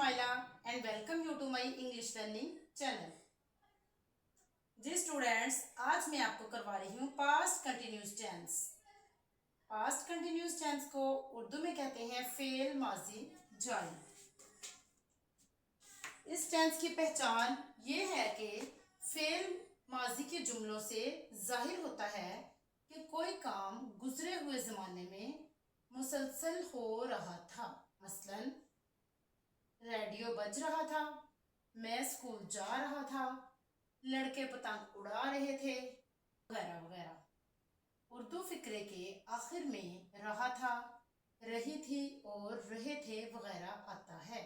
Shumaila and welcome you to my English learning channel. जी students, आज मैं आपको करवा रही हूँ past continuous tense. Past continuous tense को उर्दू में कहते हैं फेल माजी जारी। इस टेंस की पहचान ये है कि फेल माजी के जुमलों से जाहिर होता है कि कोई काम गुजरे हुए ज़माने में मुसलसल हो रहा था। मसलन रेडियो बज रहा था, मैं स्कूल जा रहा था, लड़के पतंग उड़ा रहे थे, वगैरह वगैरह। उर्दू फिक्रे के आखिर में रहा था, रही थी और रहे थे वगैरह आता है।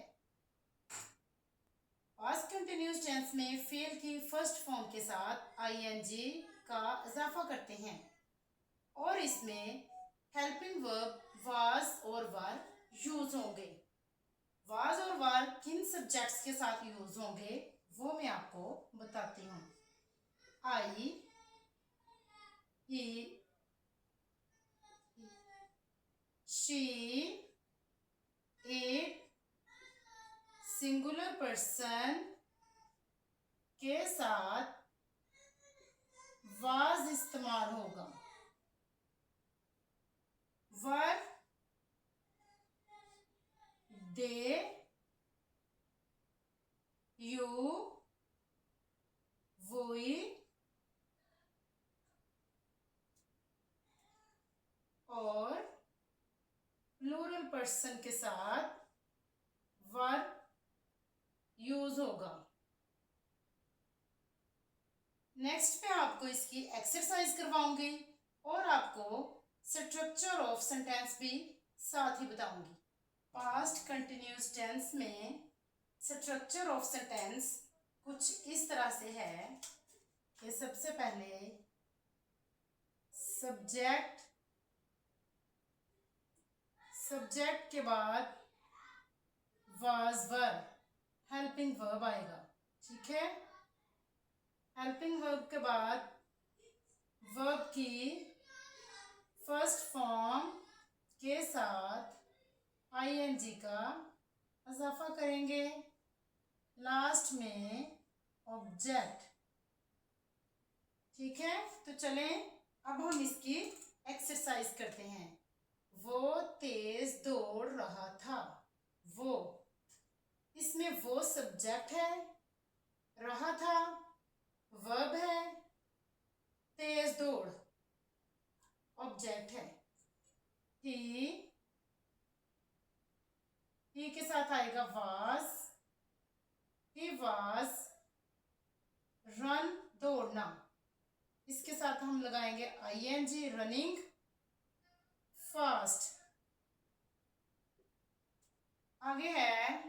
पास्ट कंटिन्यूस टेंस में फेल की फर्स्ट फॉर्म के साथ आईएनजी का इजाफा करते हैं और इसमें हेल्पिंग वर्ब वाज और वर यूज होंगे। वाज और वर किन सब्जेक्ट्स के साथ यूज होंगे वो मैं आपको बताती हूँ। आई, ही, शी, इट, सिंगुलर पर्सन के साथ वाज इस्तेमाल होगा। वर, दे, यू, वोई और प्लूरल पर्सन के साथ वर यूज होगा। नेक्स्ट पे आपको इसकी एक्सरसाइज करवाऊंगी और आपको स्ट्रक्चर ऑफ सेंटेंस भी साथ ही बताऊंगी। पास्ट कंटिन्यूस टेंस में स्ट्रक्चर ऑफ सेंटेंस कुछ इस तरह से है कि सबसे पहले सब्जेक्ट के बाद वाज वर हेल्पिंग वर्ब आएगा। ठीक है, हेल्पिंग वर्ब के बाद वर्ब की फर्स्ट फॉर्म के साथ आईएनजी का इजाफा करेंगे, लास्ट में ऑब्जेक्ट। ठीक है, तो चलें अब हम इसकी एक्सरसाइज करते हैं। वो तेज दौड़ रहा था। वो, इसमें वो सब्जेक्ट है, रहा था वर्ब है, तेज दौड़ ऑब्जेक्ट है। ही के साथ आएगा वाज, ही वाज रन दौड़ना, इसके साथ हम लगाएंगे आईएनजी रनिंग फास्ट। आगे है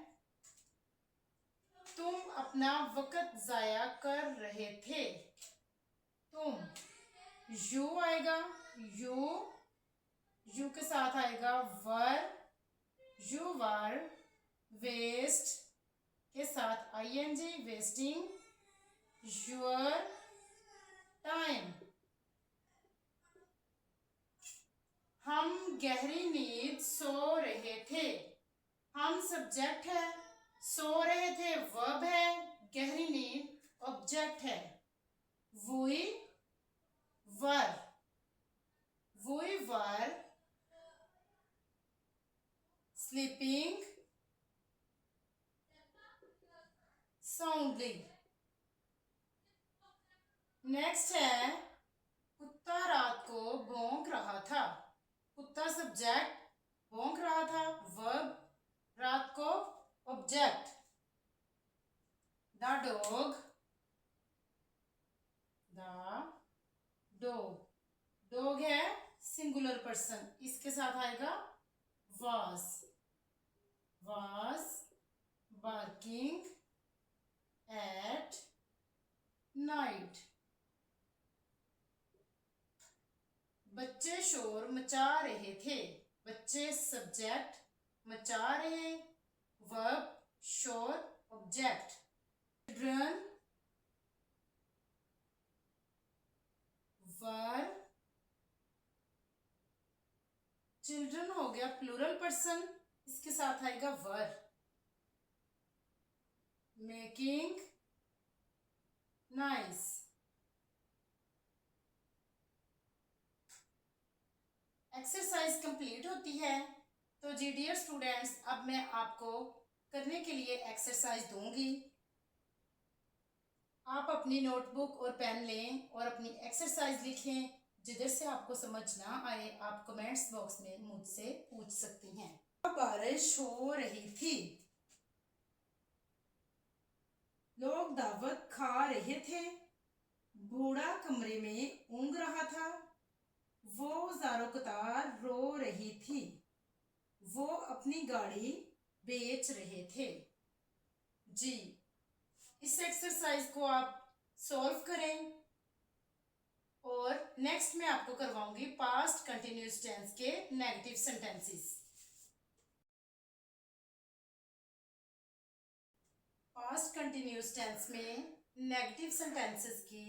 तुम अपना वक्त जाया कर रहे थे। तुम, यू आएगा, यू के साथ आएगा वर, यू वर वेस्ट के साथ आईएनजी वेस्टिंग योर टाइम। हम गहरी नींद सो रहे थे। हम सब्जेक्ट है, सो रहे थे वर्ब है, गहरी नींद ऑब्जेक्ट है। We were sleeping soundly. Next है कुत्ता रात को भौंक रहा था। कुत्ता सब्जेक्ट, भौंक रहा था वर्ब, रात को ऑब्जेक्ट। द डॉग है सिंगुलर पर्सन, इसके साथ आएगा वाज बार्किंग एट नाइट। बच्चे शोर मचा रहे थे। बच्चे सब्जेक्ट, मचा रहे वर्ब, शोर ऑब्जेक्ट। चिल्ड्रन वर, चिल्ड्रन हो गया प्लूरल पर्सन, इसके साथ आएगा were. Making nice. Exercise complete होती है। तो जी डियर स्टूडेंट्स, अब मैं आपको करने के लिए एक्सरसाइज दूंगी। आप अपनी नोटबुक और पेन लें और अपनी एक्सरसाइज लिखें। जिधर से आपको समझ ना आए आप कमेंट्स बॉक्स में मुझसे पूछ सकती हैं। बारिश हो रही थी, लोग दावत खा रहे थे, बूढ़ा कमरे में ऊँग रहा था, वो ज़ारो कतार रो रही थी, वो अपनी गाड़ी बेच रहे थे। जी, इस एक्सरसाइज को आप सॉल्व करें और नेक्स्ट मैं आपको करवाऊंगी पास्ट कंटिन्यूअस टेंस के negative sentences. Past continuous tense में नेगेटिव सेंटेंसेस की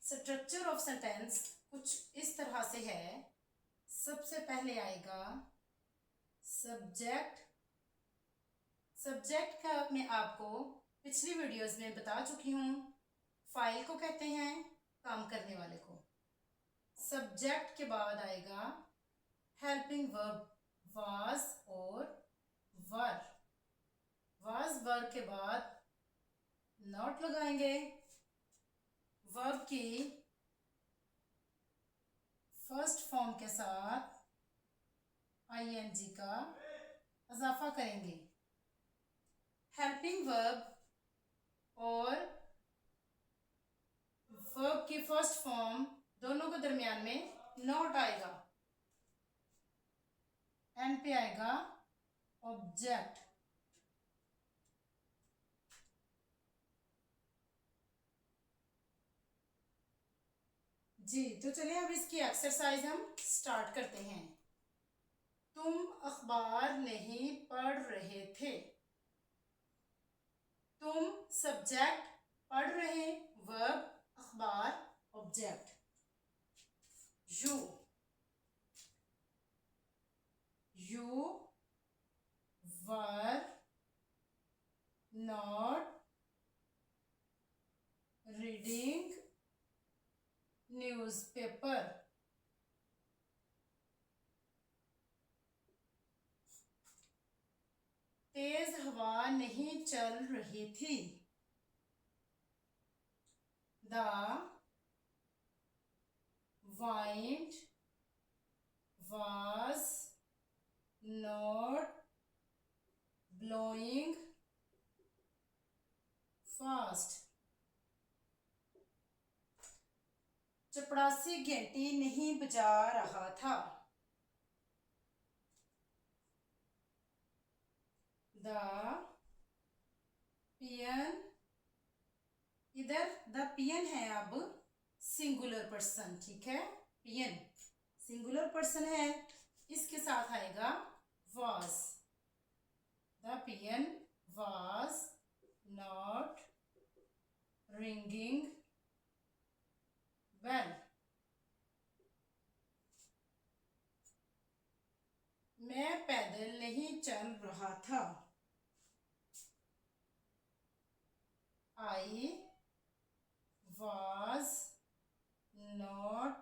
स्ट्रक्चर ऑफ सेंटेंस कुछ इस तरह से है। सबसे पहले आएगा सब्जेक्ट। सब्जेक्ट का मैं आपको पिछली वीडियोस में बता चुकी हूँ। फाइल को कहते हैं काम करने वाले को। सब्जेक्ट के बाद आएगा हेल्पिंग वर्ब, वाज और वर। वाज वर के बाद नॉट लगाएंगे। वर्ब की फर्स्ट फॉर्म के साथ आईएनजी का इजाफा करेंगे। हेल्पिंग वर्ब और वर्ब की फर्स्ट फॉर्म दोनों के दरमियान में नॉट आएगा। एंड पे आएगा ऑब्जेक्ट। जी, तो चलिए अब इसकी एक्सरसाइज हम स्टार्ट करते हैं। तुम अखबार नहीं पढ़ रहे थे। तुम सब्जेक्ट, पढ़ रहे वर्ब, अखबार object. you were not reading newspaper. तेज हवा नहीं चल रही थी। The wind was not blowing fast. चपड़ासी घंटी नहीं बजा रहा था। The pian, इधर द पियन है अब सिंगुलर पर्सन, ठीक है। पियन सिंगुलर पर्सन है, इसके साथ आएगा was. The peon was not ringing bell. मैं पैदल नहीं चल रहा था। I was not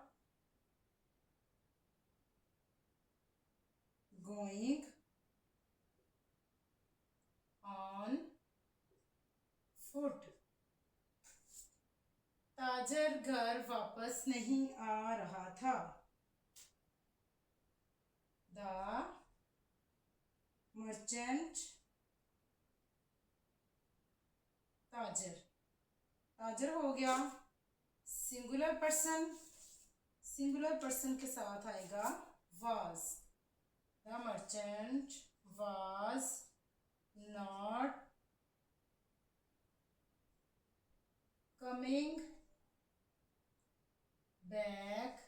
going on foot. ताजर घर वापस नहीं आ रहा था। The merchant, ताजर, ताजर हो गया सिंगुलर पर्सन। सिंगुलर पर्सन के साथ आएगा was. The merchant was not coming back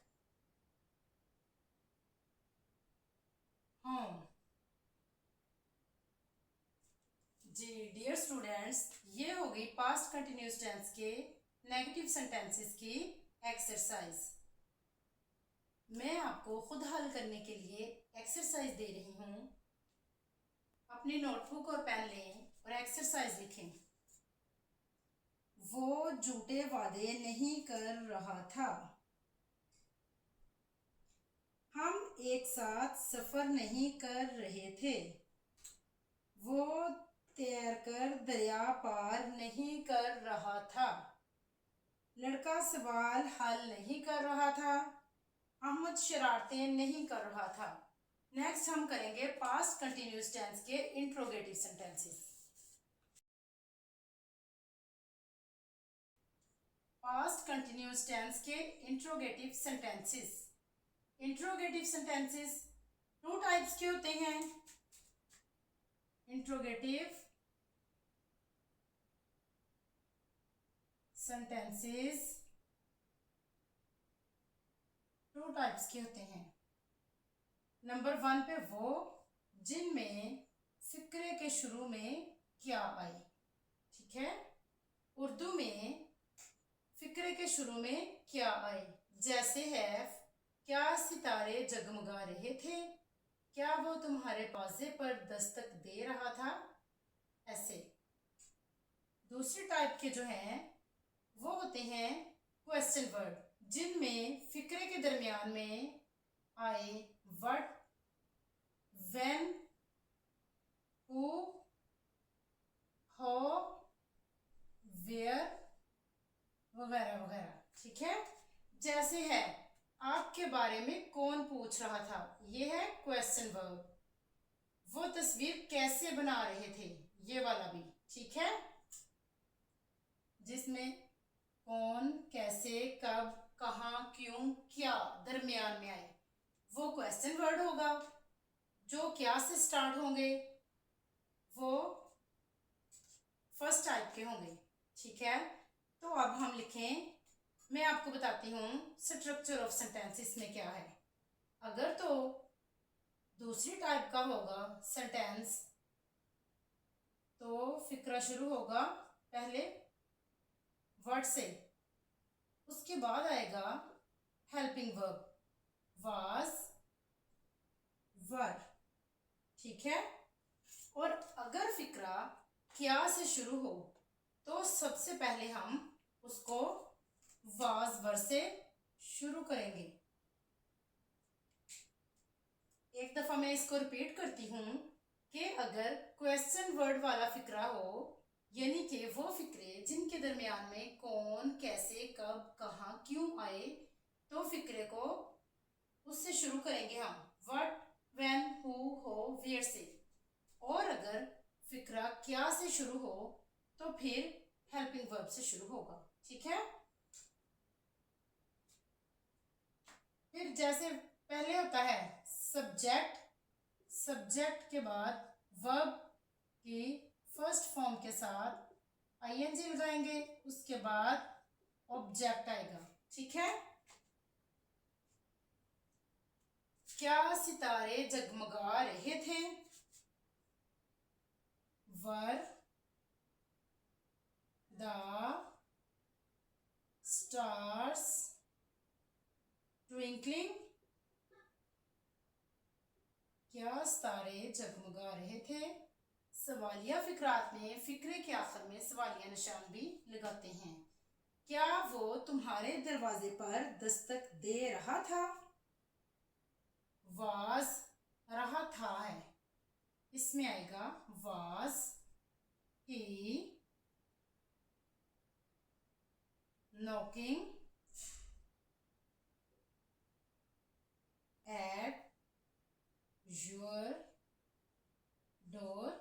home. जी डियर स्टूडेंट्स, ये हो गई पास्ट कंटिन्यूअस टेंस के नेगेटिव सेंटेंसेस की एक्सरसाइज। मैं आपको खुद हल करने के लिए एक्सरसाइज दे रही हूँ। अपनी नोटबुक और पेन लें और एक्सरसाइज लिखें। वो झूठे वादे नहीं कर रहा था। हम एक साथ सफर नहीं कर रहे थे। वो तैरकर दरिया पार नहीं कर रहा था। लड़का सवाल हल नहीं कर रहा था। अहमद शरारतें नहीं कर रहा था। नेक्स्ट हम करेंगे पास्ट कंटिन्यूअस टेंस के interrogative sentences. Past continuous tense के interrogative sentences. Interrogative sentences two types के होते हैं। इंट्रोगेटिव सेंटेंसेस टू टाइप्स के होते हैं। नंबर 1 पे वो जिनमें फिक्रे के शुरू में क्या आए। ठीक है, उर्दू में फिक्रे के शुरू में क्या आए, जैसे है क्या सितारे जगमगा रहे थे, क्या वो तुम्हारे पाजे पर दस्तक दे रहा था, ऐसे। दूसरी टाइप के जो हैं वो होते हैं क्वेश्चन वर्ड, जिनमें फिक्रे के दरमियान में आए what, when, who, how, where वगैरह वगैरह। ठीक है, जैसे है आपके बारे में कौन पूछ रहा था, ये है क्वेश्चन वर्ब। वो तस्वीर कैसे बना रहे थे, ये वाला भी। ठीक है, जिसमें कौन, कैसे, कब, कहाँ, क्यों, क्या दरमियान में आए, वो क्वेश्चन वर्ड होगा। जो क्या से स्टार्ट होंगे वो फर्स्ट टाइप के होंगे। ठीक है, तो अब हम लिखें, मैं आपको बताती हूँ स्ट्रक्चर ऑफ सेंटेंसेस में क्या है। अगर तो दूसरी टाइप का होगा सेंटेंस, तो फिक्रा शुरू होगा पहले वर्ड से, उसके बाद आएगा हेल्पिंग वर्ब, वाज, वर। ठीक है, और अगर फिक्रा क्या से शुरू हो तो सबसे पहले हम उसको वाज वर से शुरू करेंगे। एक दफा मैं इसको रिपीट करती हूँ कि अगर क्वेश्चन वर्ड वाला फिक्रा हो, यानी कि वो फिक्रे जिनके दरमियान में कौन, कैसे, कब, कहाँ, क्यों आए, तो फिक्रे को उससे शुरू करेंगे हम व्हाट, व्हेन, हु, हो, वेयर से। और अगर फिक्रा क्या से शुरू हो तो फिर हेल्पिंग वर्ब से शुरू होगा। ठीक है, फिर जैसे पहले होता है सब्जेक्ट, सब्जेक्ट के बाद वर्ब की फर्स्ट फॉर्म के साथ आईएनजी लगाएंगे, उसके बाद ऑब्जेक्ट आएगा। ठीक है, क्या सितारे जगमगा रहे थे, वर द स्टार्स ट्विंकलिंग, क्या सितारे जगमगा रहे थे। सवालिया फिक्रात में फिक्रे के आखिर में सवालिया निशान भी लगाते हैं। क्या वो तुम्हारे दरवाजे पर दस्तक दे रहा था, वाज, रहा था है, इसमें आएगा was he knocking at your door,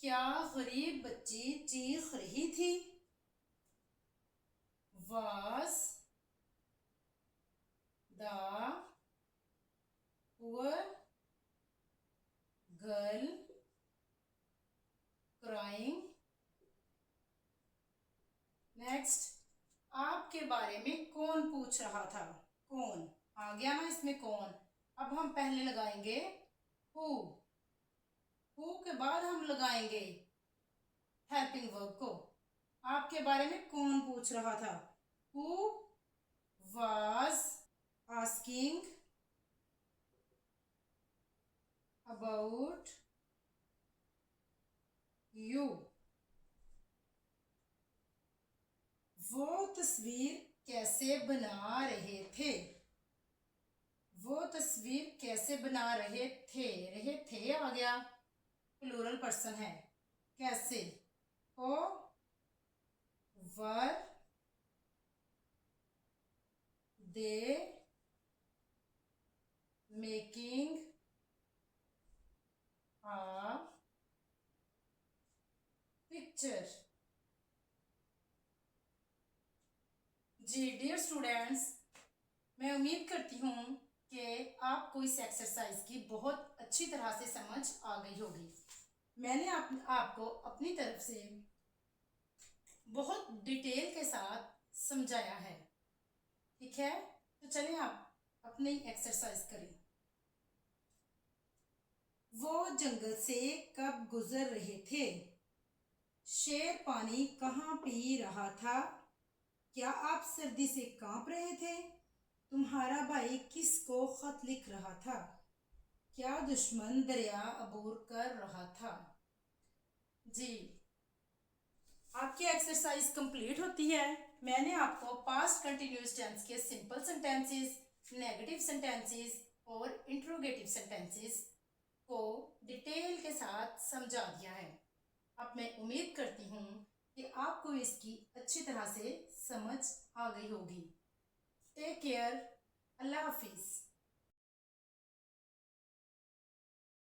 क्या गरीब बच्ची चीख रही थी, was the poor girl crying. Next, आपके बारे में कौन पूछ रहा था, कौन आ गया ना इसमें कौन। अब हम पहले लगाएंगे हु, हु के बाद हम लगाएंगे हेल्पिंग वर्ब को। आपके बारे में कौन पूछ रहा था, हु वाज आस्किंग अबाउट तस्वीर कैसे बना रहे थे? वो तस्वीर कैसे बना रहे थे आ गया, प्लूरल पर्सन है। कैसे? हो were they making a picture. जी डियर स्टूडेंट्स, मैं उम्मीद करती हूँ कि आपको इस एक्सरसाइज की बहुत अच्छी तरह से समझ आ गई होगी। मैंने आपको अपनी तरफ से बहुत डिटेल के साथ समझाया है, ठीक है? तो चलिए आप अपनी एक्सरसाइज करें। वो जंगल से कब गुजर रहे थे? शेर पानी कहाँ पी रहा था? क्या आप सर्दी से कांप रहे थे? तुम्हारा भाई किसको खत लिख रहा था? क्या दुश्मन दरिया अबूर कर रहा था? जी, आपकी एक्सरसाइज कंप्लीट होती है। मैंने आपको पास्ट कंटिन्यूअस टेंस के सिंपल सेंटेंसेस, नेगेटिव सेंटेंसेस और इंट्रोगेटिव सेंटेंसेस को डिटेल के साथ समझा दिया है। अब मैं उम्मीद करती हूँ कि आपको इसकी अच्छी तरह से समझ आ गई होगी। Take care. अल्लाह हाफिज़।